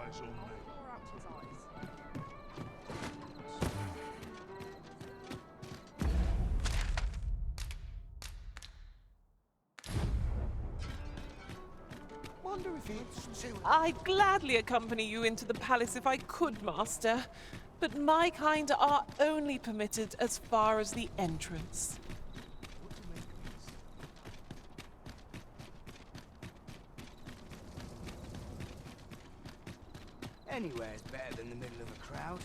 eyes on me. Pour out his eyes. Wonder if it's too... I'd gladly accompany you into the palace if I could, Master, but my kind are only permitted as far as the entrance. Anywhere's better than the middle of a crowd.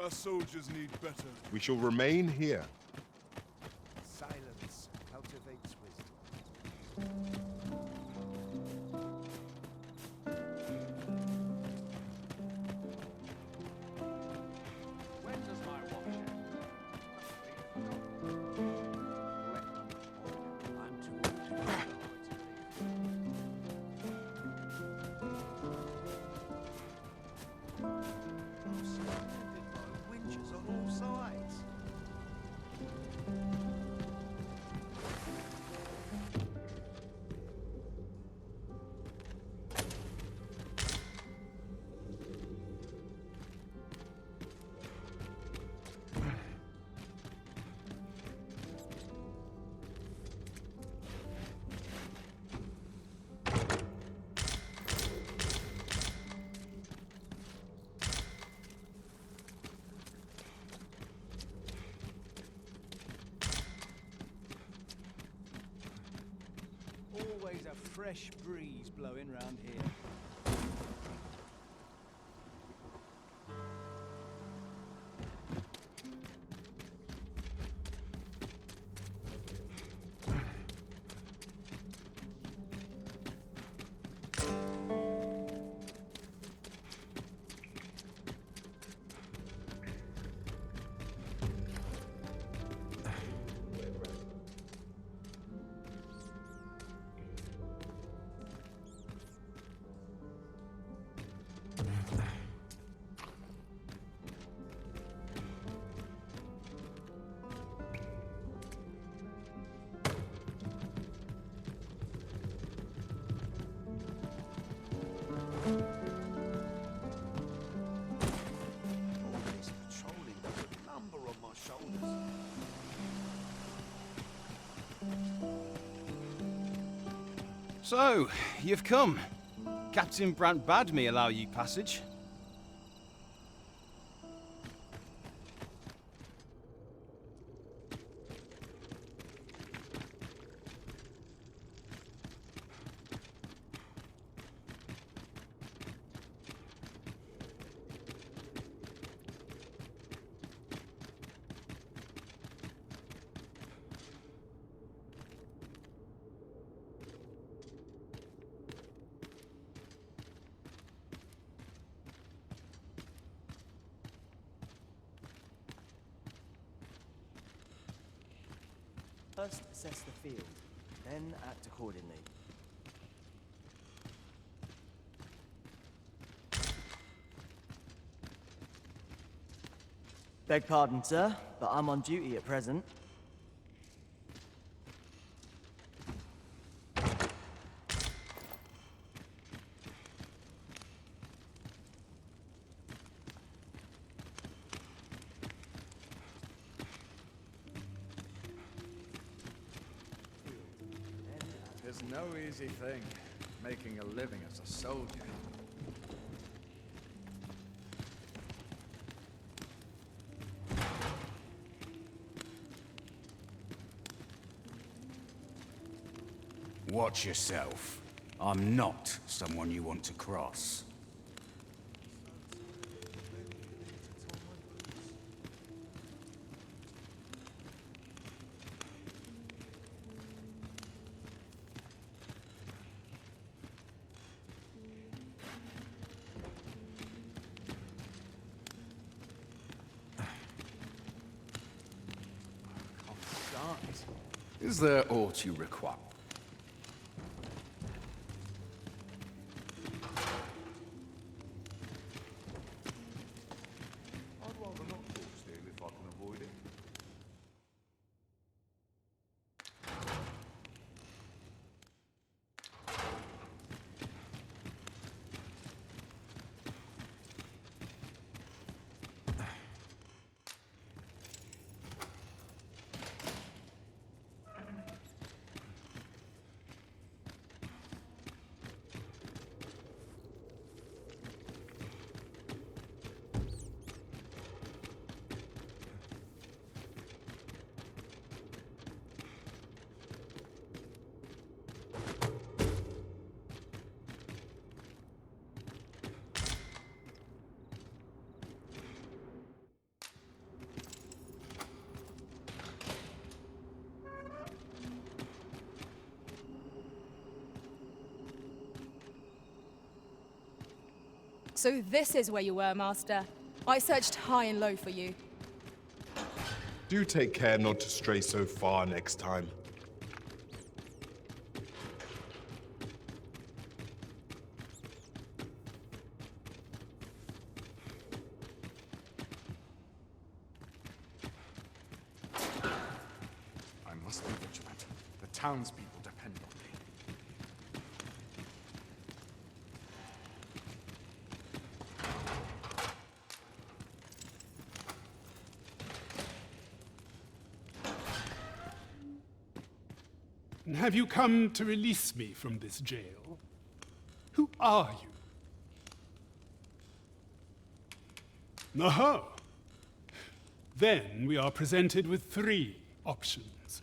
Our soldiers need better. We shall remain here. Silence cultivates wisdom. When does my watch end? I'm too old to know I'm surrounded by winches on all sides. Always a fresh breeze blowing round here. So, you've come. Captain Brant bade me allow you passage. First, assess the field, then act accordingly. Beg pardon, sir, but I'm on duty at present. It's no easy thing, making a living as a soldier. Watch yourself. I'm not someone you want to cross. Is there aught you require? I'd rather not talk still if I can avoid it. So this is where you were, Master. I searched high and low for you. Do take care not to stray so far next time. I must be vigilant. The townspeople depend on me. Have you come to release me from this jail? Who are you? Aha! Then we are presented with three options.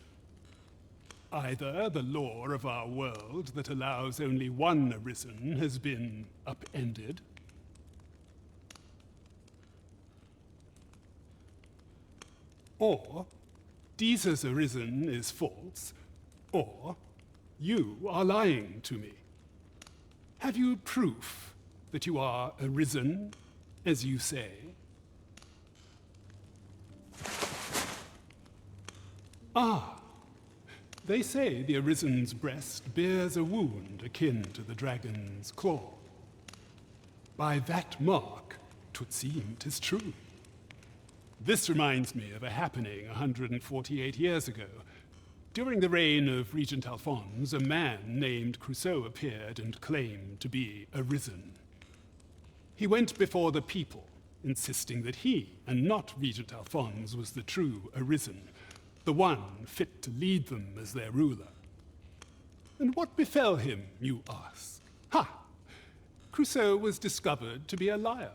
Either the law of our world that allows only one arisen has been upended, or Jesus arisen is false, or you are lying to me. Have you proof that you are arisen, as you say? Ah, they say the arisen's breast bears a wound akin to the dragon's claw. By that mark, 'twould seem 'tis true. This reminds me of a happening 148 years ago. During the reign of Regent Alphonse, a man named Crusoe appeared and claimed to be arisen. He went before the people, insisting that he, and not Regent Alphonse, was the true arisen, the one fit to lead them as their ruler. And what befell him, you ask? Ha! Crusoe was discovered to be a liar,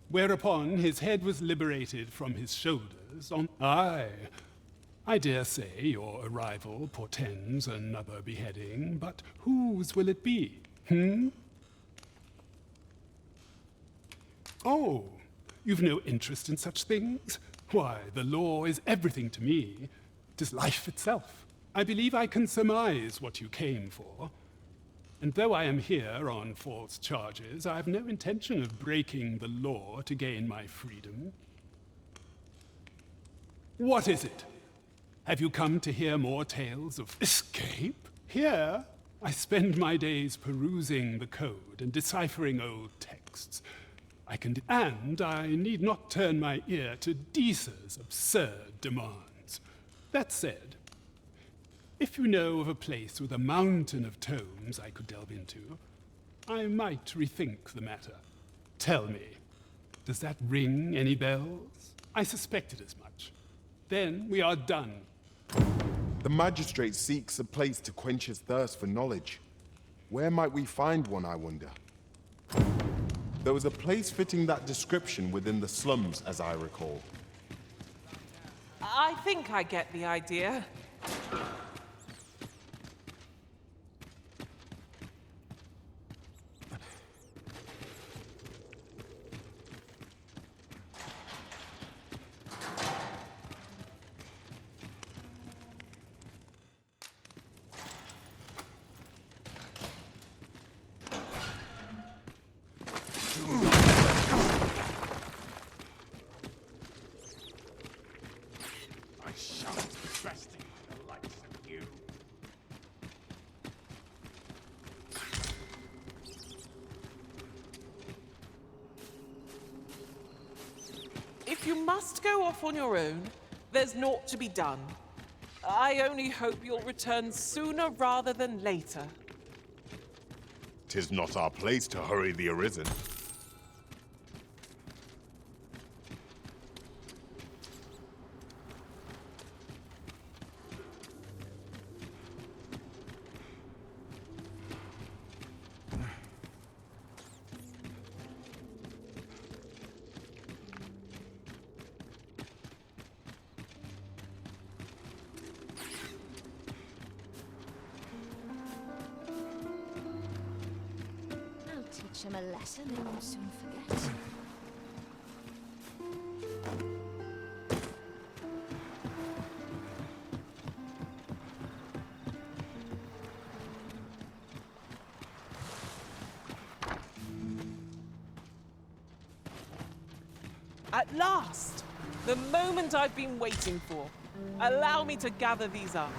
whereupon his head was liberated from his shoulders on... Aye, I dare say your arrival portends another beheading, but whose will it be, Oh, you've no interest in such things? Why, the law is everything to me. 'Tis life itself. I believe I can surmise what you came for. And though I am here on false charges, I have no intention of breaking the law to gain my freedom. What is it? Have you come to hear more tales of escape? Here, I spend my days perusing the code and deciphering old texts. And I need not turn my ear to Deesa's absurd demands. That said, if you know of a place with a mountain of tomes I could delve into, I might rethink the matter. Tell me, does that ring any bells? I suspected as much. Then we are done. The magistrate seeks a place to quench his thirst for knowledge. Where might we find one, I wonder? There was a place fitting that description within the slums, as I recall. I think I get the idea. If you must go off on your own, there's naught to be done. I only hope you'll return sooner rather than later. 'Tis not our place to hurry the arisen. Teach him a lesson they won't soon forget. At last! The moment I've been waiting for. Allow me to gather these up.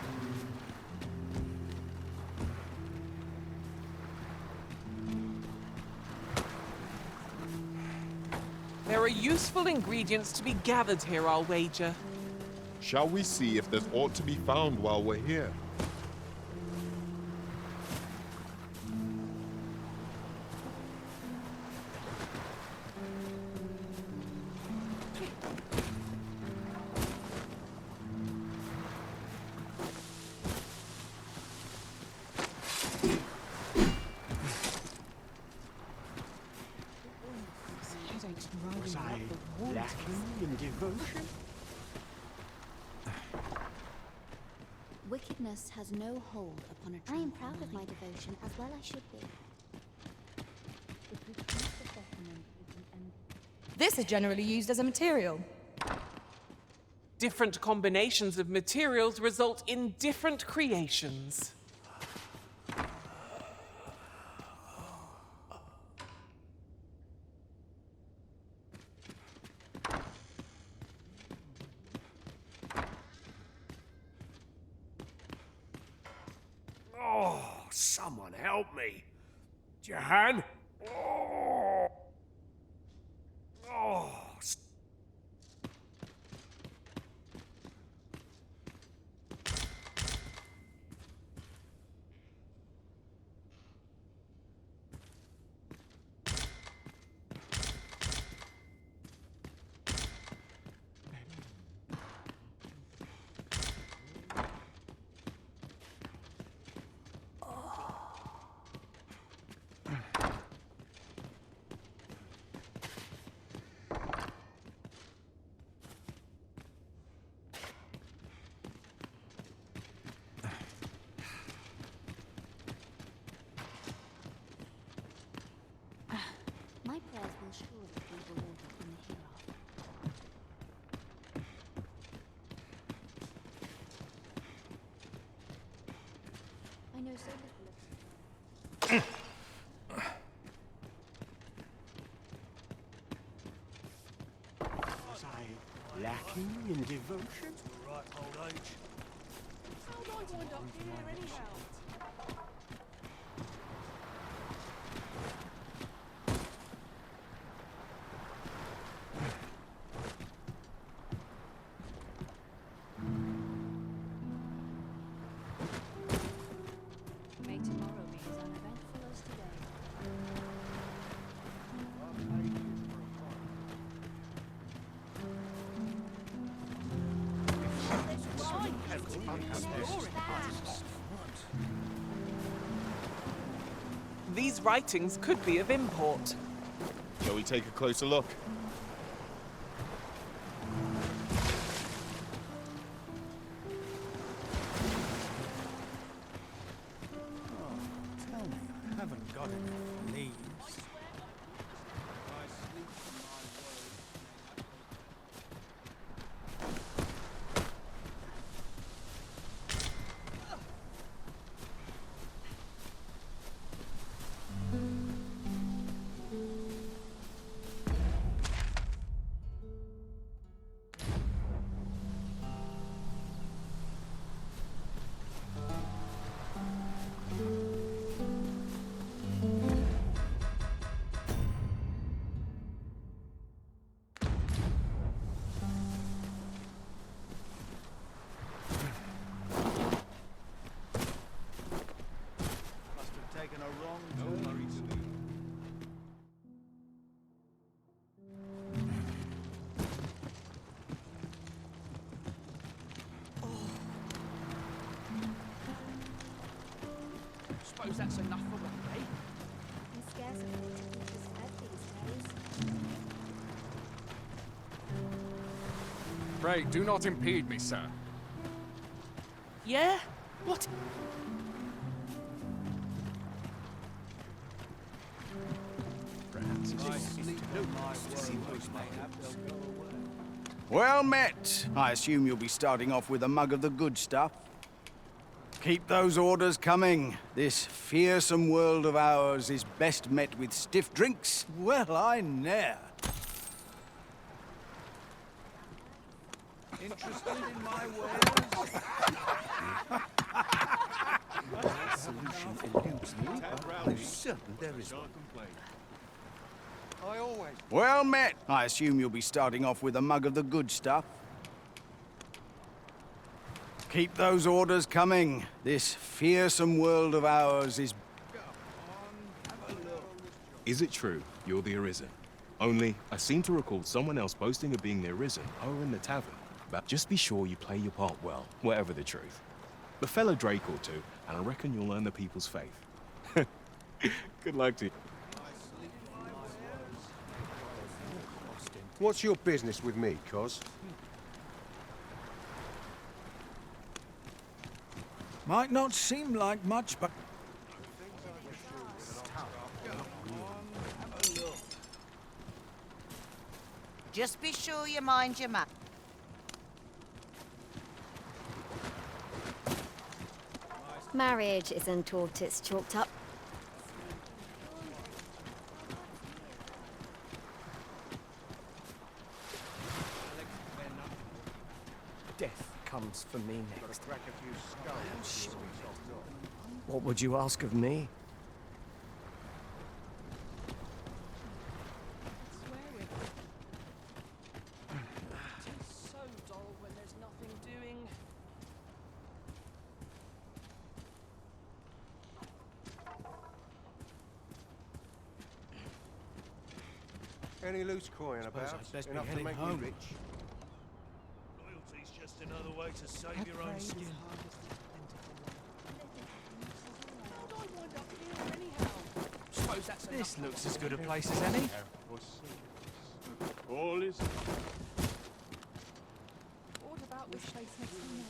There are useful ingredients to be gathered here, I'll wager. Shall we see if there's aught to be found while we're here? Was I lacking in devotion? Wickedness has no hold upon a I am proud of my devotion, as well I should be. This is generally used as a material. Different combinations of materials result in different creations. Oh, someone help me. Jahan? Oh. Oh. My prayers will surely be rewarded in the hereafter. I know so little of Was I lacking in devotion? Right, old age. How do I wind up here anyhow? May tomorrow be as uneventful as today. These writings could be of import. Shall we take a closer look? Tell me, I haven't got enough leaves. Must have taken a wrong turn. Suppose that's enough for one day. I'm scarce afraid to keep this fed these days. Pray, do not impede me, sir. Yeah? What? Well met. I assume you'll be starting off with a mug of the good stuff. Keep those orders coming. This fearsome world of ours is best met with stiff drinks. Well, I ne'er. Interested in my wares? That solution eludes me, but I'm certain there is one. I always... Well met. I assume you'll be starting off with a mug of the good stuff. Keep those orders coming. This fearsome world of ours is... Is it true you're the Arisen? Only, I seem to recall someone else boasting of being the Arisen over in the tavern. But just be sure you play your part well, whatever the truth. The fellow Drake or two, and I reckon you'll earn the people's faith. Good luck to you. What's your business with me, Cos? Might not seem like much, but... Just be sure you mind your map. Marriage isn't all it's chalked up. Death comes for me next. What would you ask of me? So dull when there's nothing doing. Any loose coin about? best be Enough to heading make home. me rich? Loyalty's just another way to save your own skin. How'd I wind up here anyhow? Suppose that's this looks as good a place as any. All is... What about this place next to me?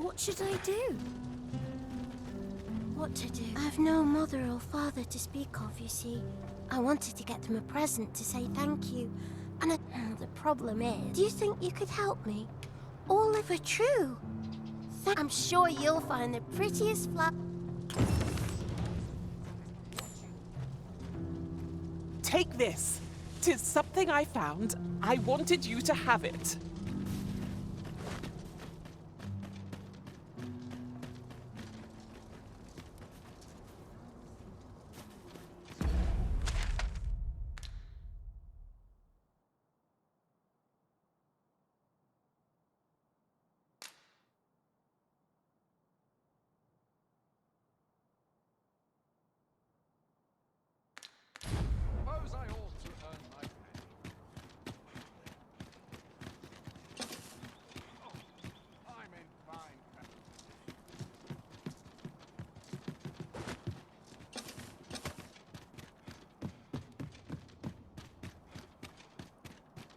What should I do? What to do? I have no mother or father to speak of, you see. I wanted to get them a present to say thank you. And the problem is, do you think you could help me? All if it true. I'm sure you'll find the prettiest flower. Take this. 'Tis something I found. I wanted you to have it. Suppose I ought to earn my pay. Oh, I'm in fine company.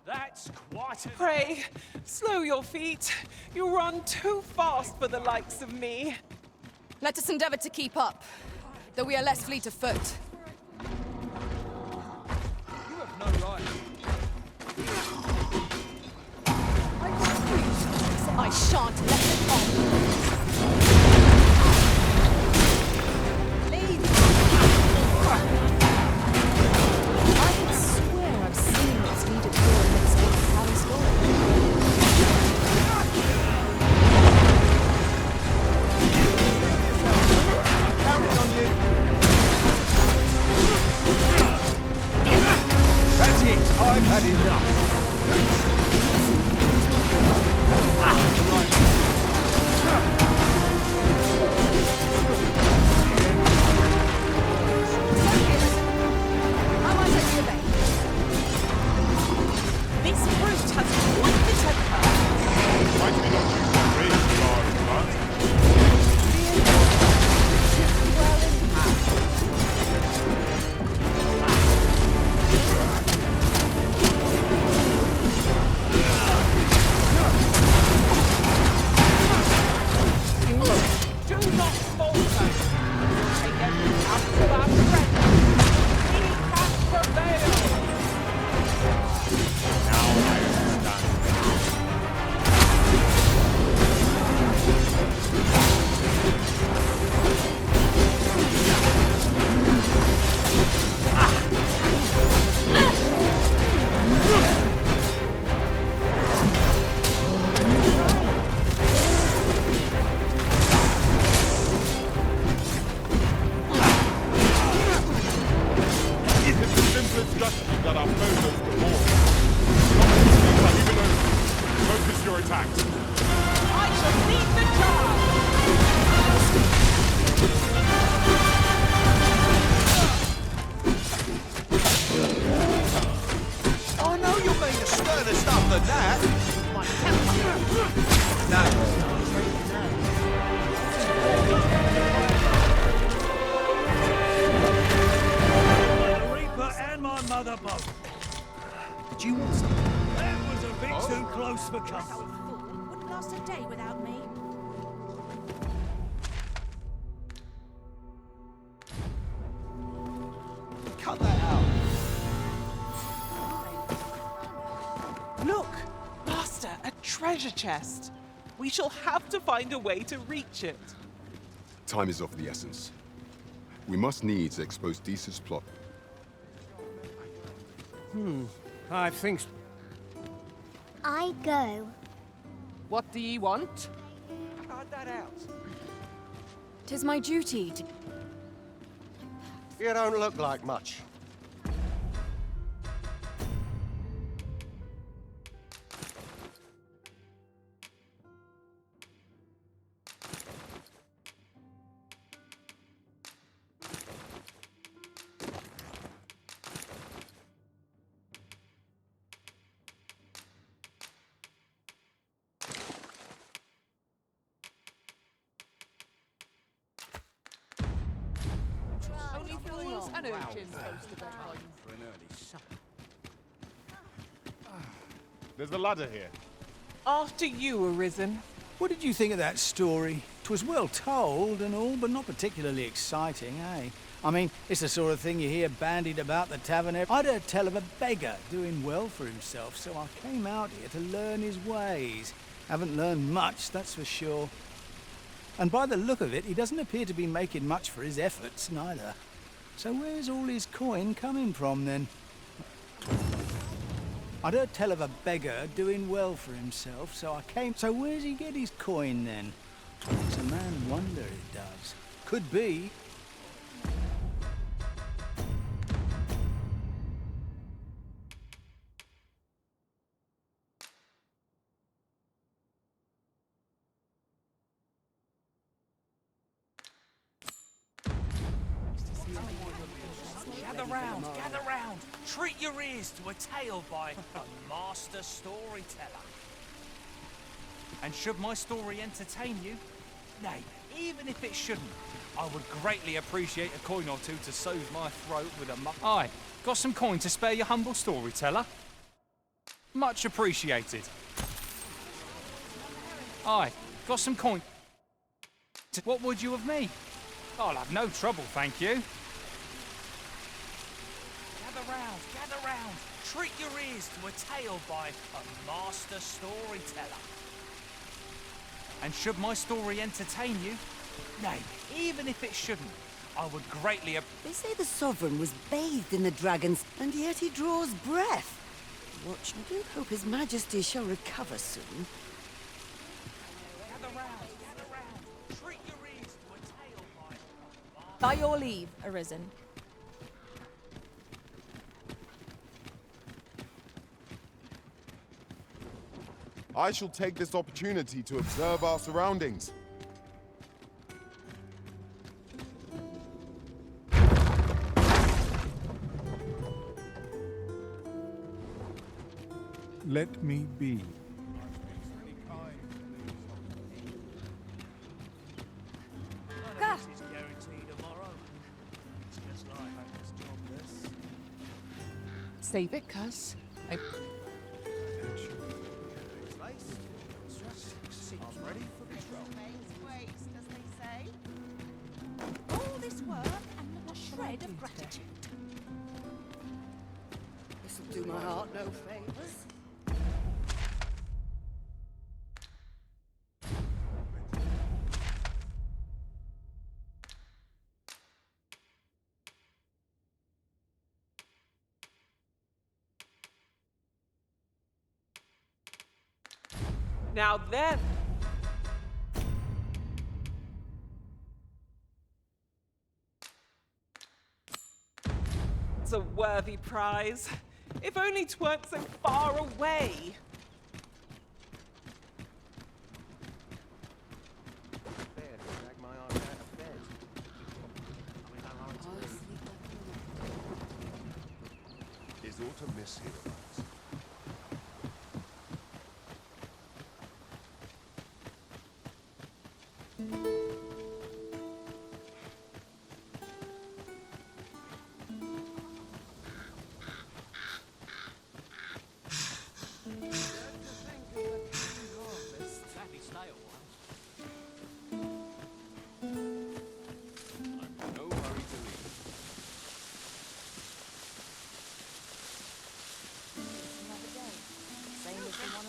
That's quite a... Pray, slow your feet. You run too fast for the likes of me. Let us endeavor to keep up, though we are less fleet of foot. You have no right. I shan't let it on. Leave. I can swear I've seen what's needed for a next week's Palace That's it. I've had enough. This brute has quite the temper. Might be not use the range guard, but... Do not falter. Take every ounce of our strength. We can prevail. Now I understand. further stuff than that. The Reaper and my mother both. Did you want some? That was a bit too close for comfort. Fool wouldn't last a day without me. Cut that out. Look! Master, a treasure chest. We shall have to find a way to reach it. Time is of the essence. We must needs expose Deesa's plot. I think... I go. What do ye want? Cut that out. 'Tis my duty to... You don't look like much. Only fools and urchins goes to bedtime. For an early supper. There's a ladder here. After you, Arisen. What did you think of that story? 'Twas well told and all, but not particularly exciting, eh? I mean, it's the sort of thing you hear bandied about the tavern. I'd heard tell of a beggar doing well for himself, so I came out here to learn his ways. Haven't learned much, that's for sure. And by the look of it, he doesn't appear to be making much for his efforts, neither. So where's all his coin coming from, then? I'd heard tell of a beggar doing well for himself, so I came... So where's he get his coin, then? Makes a man wonder, it does. Could be. Gather round. Treat your ears to a tale by a master storyteller. And should my story entertain you, nay, even if it shouldn't, I would greatly appreciate a coin or two to soothe my throat with a Aye, got some coin to spare your humble storyteller? Much appreciated. Aye, got some coin. What would you of me? I'll have no trouble, thank you. Gather round. Treat your ears to a tale by a master storyteller. And should my story entertain you, nay, even if it shouldn't, I would greatly They say the Sovereign was bathed in the dragons, and yet he draws breath. Watch, I do hope His Majesty shall recover soon. Gather round. Treat your ears to a tale by... By your leave, Arisen. I shall take this opportunity to observe our surroundings. Let me be. Gah! This is guaranteed tomorrow. It's just like this jobless. Save it, cuz. I'm ready for control. Waste, as they say. All this work and not a shred of gratitude. This'll do my heart no favours. Now then. It's a worthy prize. If only 'tweren't so far away. Drag my arm out of bed. Is aught amiss hereabouts?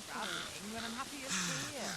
travelling when I'm happiest here.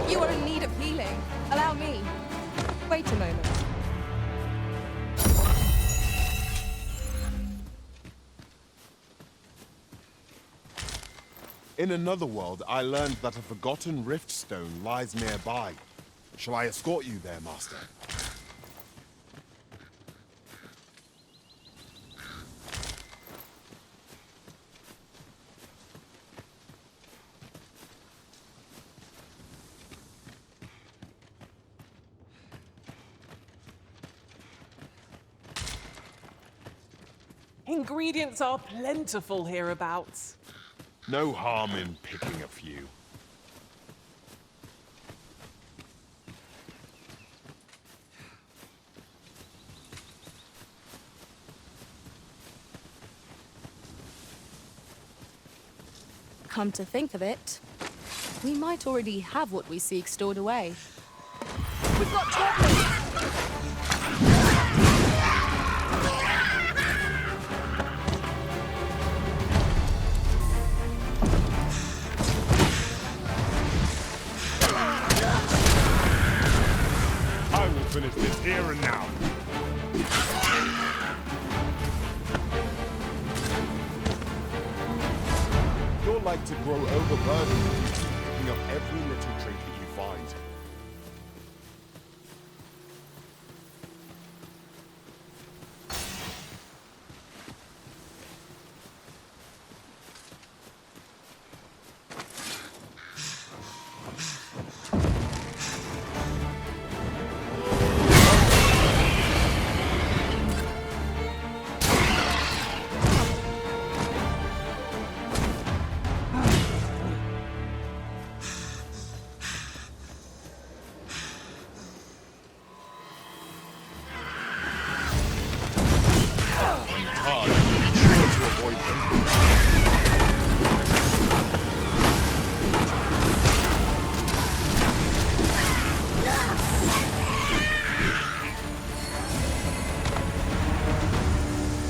You are in need of healing. Allow me. Wait a moment. In another world, I learned that a forgotten rift stone lies nearby. Shall I escort you there, Master? Ingredients are plentiful hereabouts. No harm in picking a few. Come to think of it, we might already have what we seek stored away. We've got trouble! I will finish this here and now. You're like to grow overburdened, picking up every little trinket you find.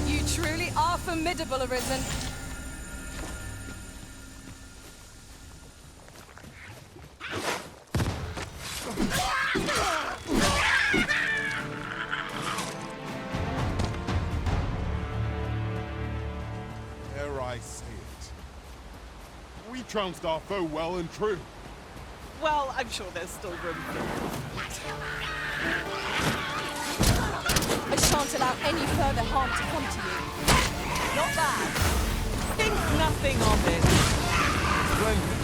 You truly are formidable, Arisen. Dare I say it? We trounced our foe well and true. Well, I'm sure there's still room for I shan't allow any further harm to come to you. Not bad. Think nothing of it. Splendid.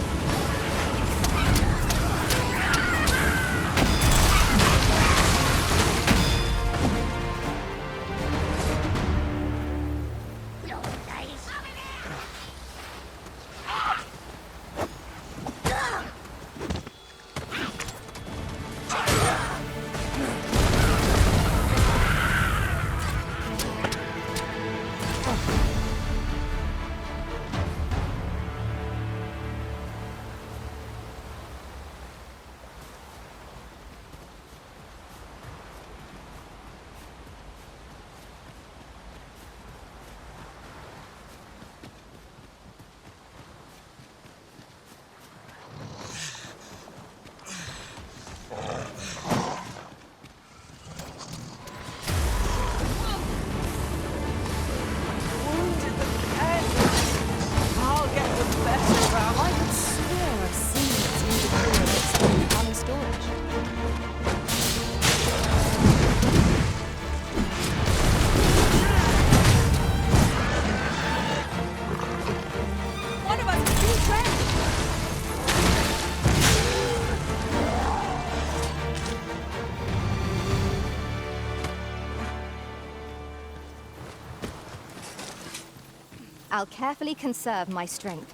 I'll carefully conserve my strength.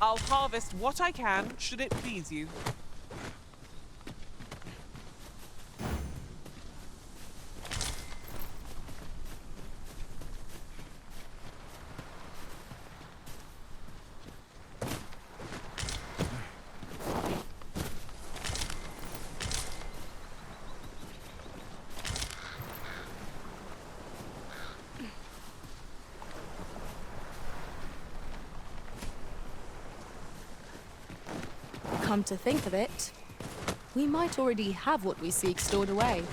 I'll harvest what I can, should it please you. Come to think of it, we might already have what we seek stored away.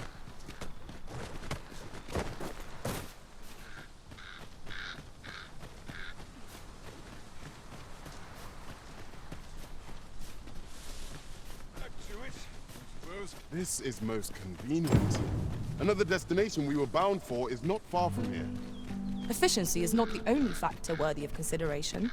This is most convenient. Another destination we were bound for is not far from here. Efficiency is not the only factor worthy of consideration.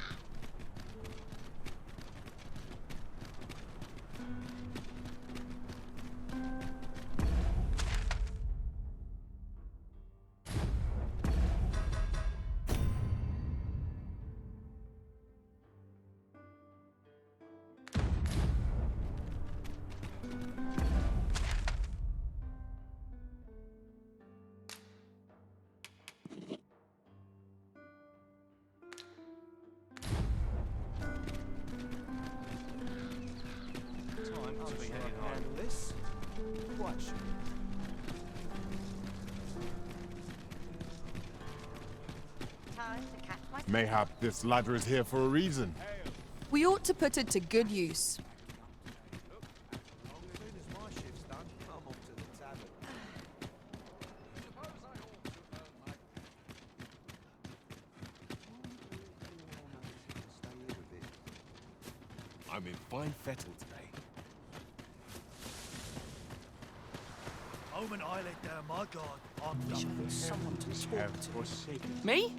Mayhap this ladder is here for a reason. We ought to put it to good use. I'm in fine fettle today. Moment I let down my guard, I'm done. Someone to talk to. Me?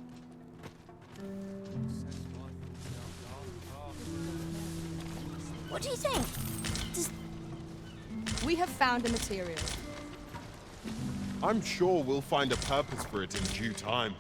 What do you think? We have found a material. I'm sure we'll find a purpose for it in due time.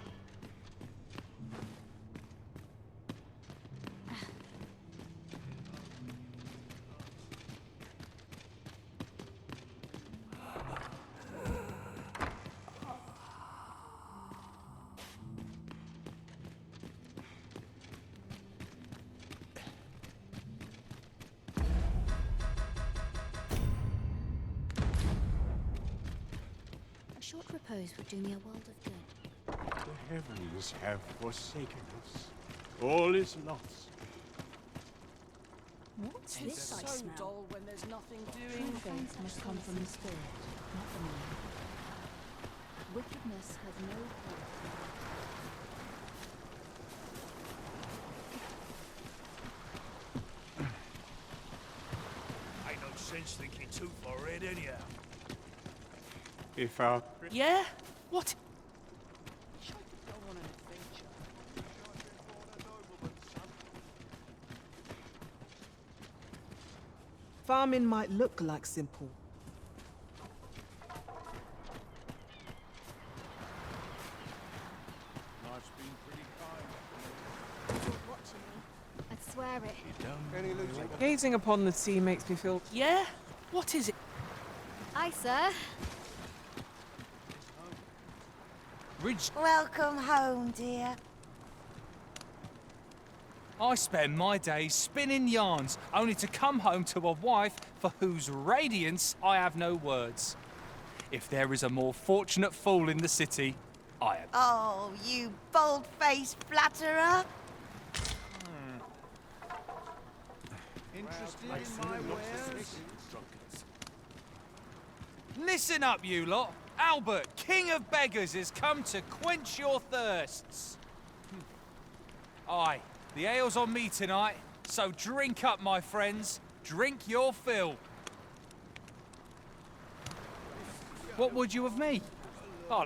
A short repose would do me a world of good. The heavens have forsaken us. All is lost. What's this I smell? dull when there's nothing True faith must come from the spirit, not the man. Wickedness has no place. Ain't no sense thinking too far ahead anyhow. If our Yeah? What? Farming might look like simple. Life's been pretty kind. Watching me. I'd swear it. Gazing upon the sea makes me feel. Yeah? What is it? Aye, sir. Welcome home, dear. I spend my days spinning yarns, only to come home to a wife for whose radiance I have no words. If there is a more fortunate fool in the city, I am. Oh, you bold-faced flatterer. Interested in my wares? Listen up, you lot. Albert, King of Beggars, has come to quench your thirsts. Aye, the ale's on me tonight, so drink up, my friends. Drink your fill. What would you of me? Oh.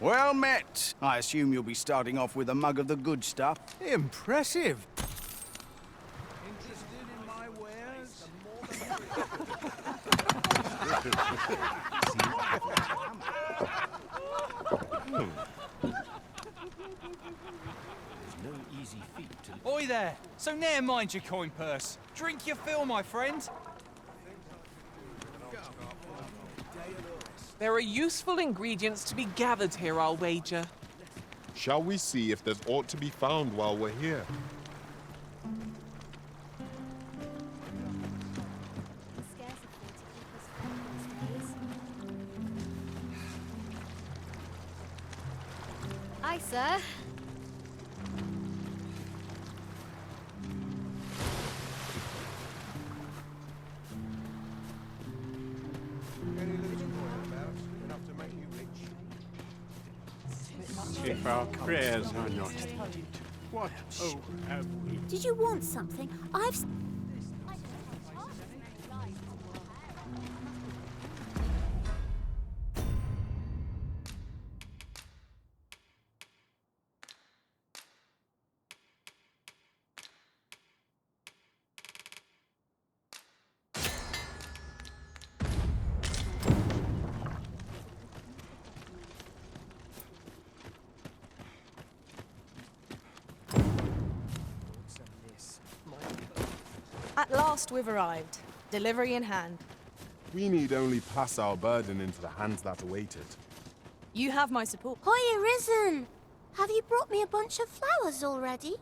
Well met. I assume you'll be starting off with a mug of the good stuff. Impressive. Interested in my wares? No easy feat to... Oi there! So ne'er mind your coin purse. Drink your fill, my friend. There are useful ingredients to be gathered here, I'll wager. Shall we see if there's aught to be found while we're here? Aye, sir. If our prayers are not heeded, what hope have we? Did you want something? I've... At last we've arrived. Delivery in hand. We need only pass our burden into the hands that await it. You have my support. Hoy, Arisen! Have you brought me a bunch of flowers already?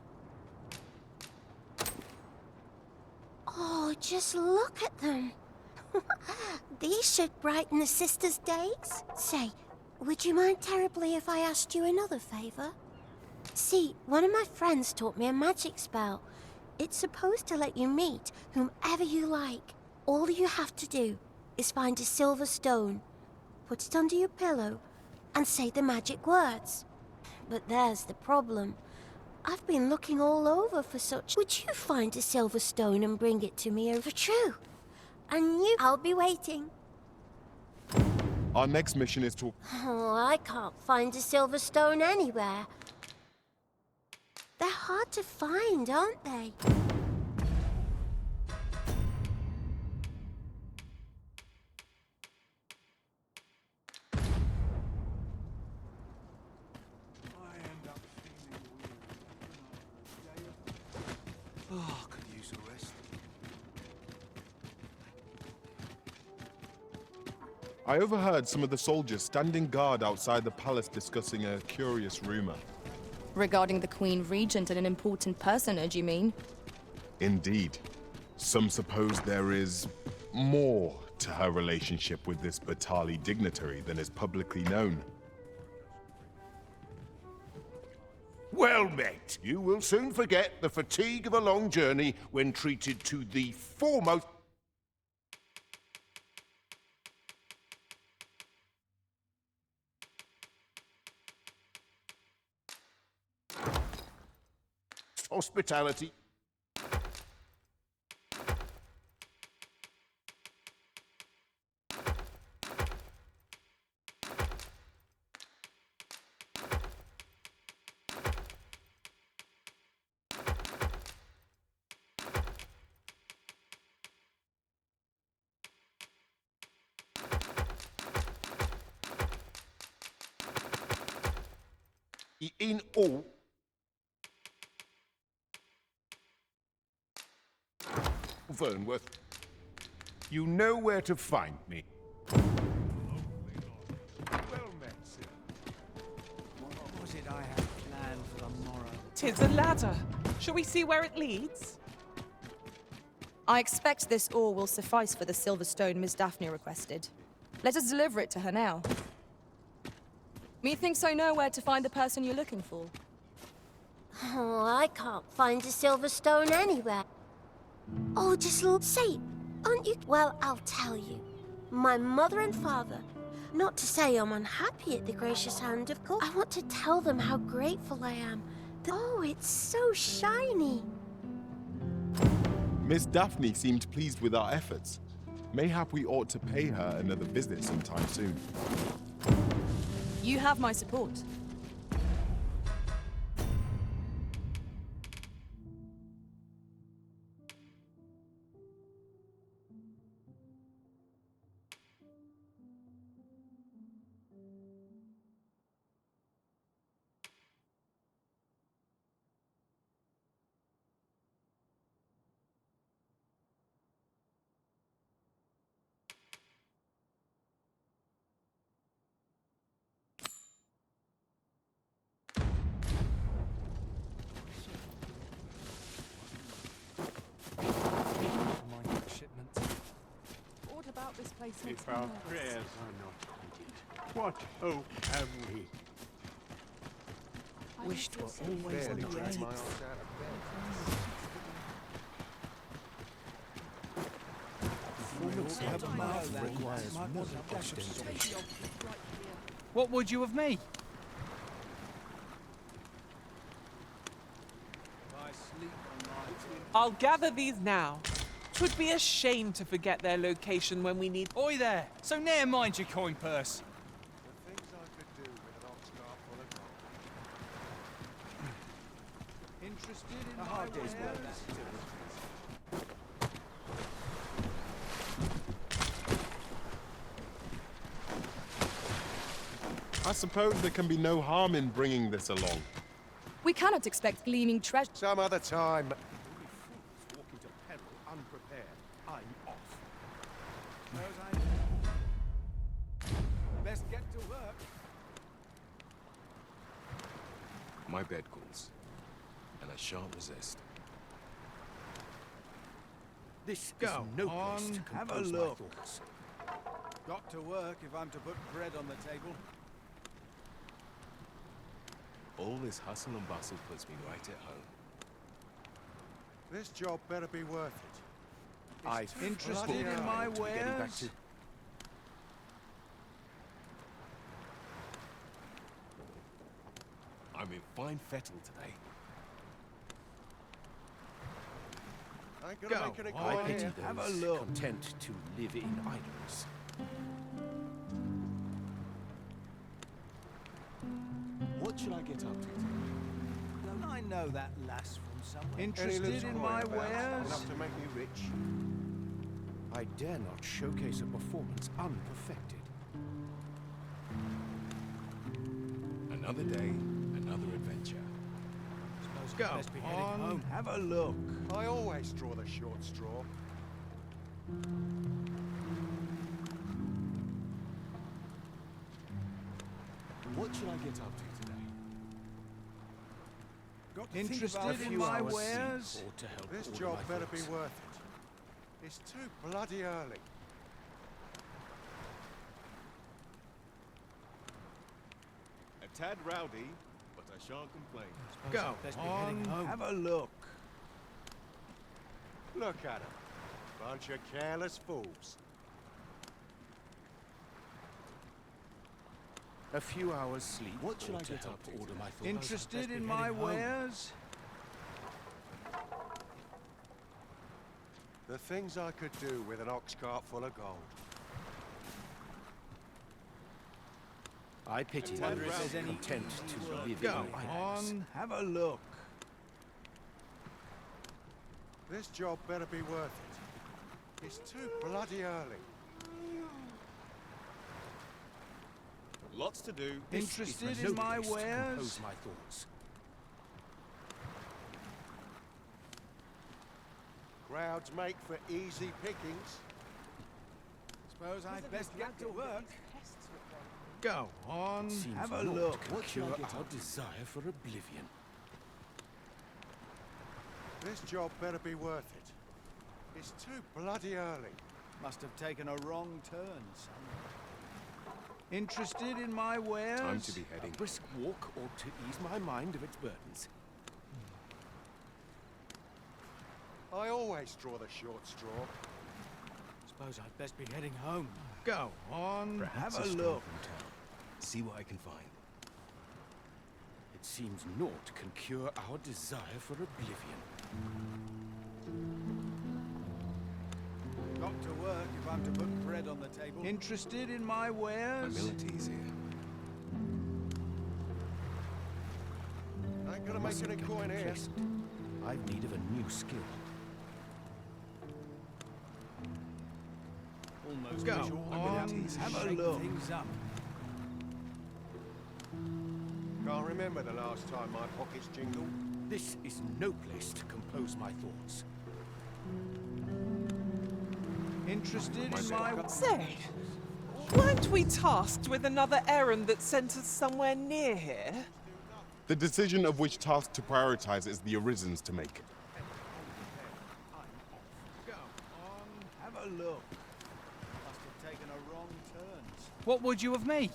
Oh, just look at them. These should brighten the sisters' days. Say, would you mind terribly if I asked you another favor? See, one of my friends taught me a magic spell. It's supposed to let you meet whomever you like. All you have to do is find a silver stone, put it under your pillow, and say the magic words. But there's the problem. I've been looking all over for such. Would you find a silver stone and bring it to me over true? And I'll be waiting. Our next mission is to... Oh, I can't find a silver stone anywhere. They're hard to find, aren't they? Oh, could use a rest. I overheard some of the soldiers standing guard outside the palace discussing a curious rumor. Regarding the Queen Regent and an important personage, you mean? Indeed. Some suppose there is more to her relationship with this Batali dignitary than is publicly known. Well met. You will soon forget the fatigue of a long journey when treated to the foremost... hospitality. In all... Vernworth, you know where to find me. Well met, sir. What was it I had planned for the morrow? 'Tis a ladder. Shall we see where it leads? I expect this ore will suffice for the silver stone Miss Daphne requested. Let us deliver it to her now. Methinks I know where to find the person you're looking for. Oh, I can't find a silver stone anywhere. Oh, just say, aren't you? Well, I'll tell you. My mother and father. Not to say I'm unhappy at the gracious hand, of course. I want to tell them how grateful I am. Oh, it's so shiny. Miss Daphne seemed pleased with our efforts. Mayhap we ought to pay her another visit sometime soon. You have my support. What about this place? If our prayers are not heeded, what hope have we? Wish 'twere always on the way. What would you of me? I'll gather these now. 'Twould be a shame to forget their location when we need... Oi there! So ne'er mind your coin purse. The things I could do with an ox cart full of gold. Interested in my wares? I suppose there can be no harm in bringing this along. We cannot expect gleaming treasure. Some other time. Walk into peril unprepared. I'm off. Best get to work. My bed calls, and I shan't resist. This Go no on, place to have a compose my look. thoughts. Got to work if I'm to put bread on the table. All this hustle and bustle puts me right at home. This job better be worth it. I'm interested in my wares. I'm in fine fettle today. Ain't gonna make any I coin pity here. have a look. Content to live in idleness. What should I get up to today? Don't I know that lass from somewhere? Any Interested loose in coin my about, wares? enough to make me rich. I dare not showcase a performance unperfected. Another day, another adventure. Go on, have a look. I always draw the short straw. What should I get up to today? Got to interested in my wares? Or to help This order job my better be thoughts. worth it. It's too bloody early. A tad rowdy, but I shan't complain. Go on, have a look. Look at 'em. Bunch of careless fools. A few hours sleep. What should or I to get help up to order today? my thoughts. Interested in my wares? The things I could do with an ox cart full of gold. I pity Wonder those if there's any content to live Go in idleness. on, have a look. This job better be worth it. It's too bloody early. Lots to do. Interested in my wares? Compose my thoughts. Crowds make for easy pickings. Suppose I'd best get to work. Go on, Seems have a naught look. can cure our desire for oblivion. This job better be worth it. It's too bloody early. Must have taken a wrong turn somewhere. Interested in my wares? Time to be heading. A brisk walk ought to ease my mind of its burdens. I always draw the short straw. Suppose I'd best be heading home. Go on, Perhaps have a stroll look. from town. See what I can find. It seems naught can cure our desire for oblivion. Got to work if I'm to put bread on the table. Interested in my wares? Abilities here. Ain't gonna make any coin here. I've need of a new skill. Almost go on, have a look. Things up. Can't remember the last time my pockets jingled. This is no place to compose my thoughts. Interested in my... Say, weren't we tasked with another errand that sent us somewhere near here? The decision of which task to prioritize is the Arisen's to make. Go on, have a look. Must have taken a wrong turn. What would you of me?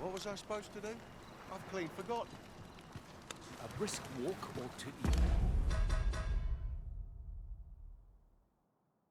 What was I supposed to do? I've clean forgotten. A brisk walk ought to ease.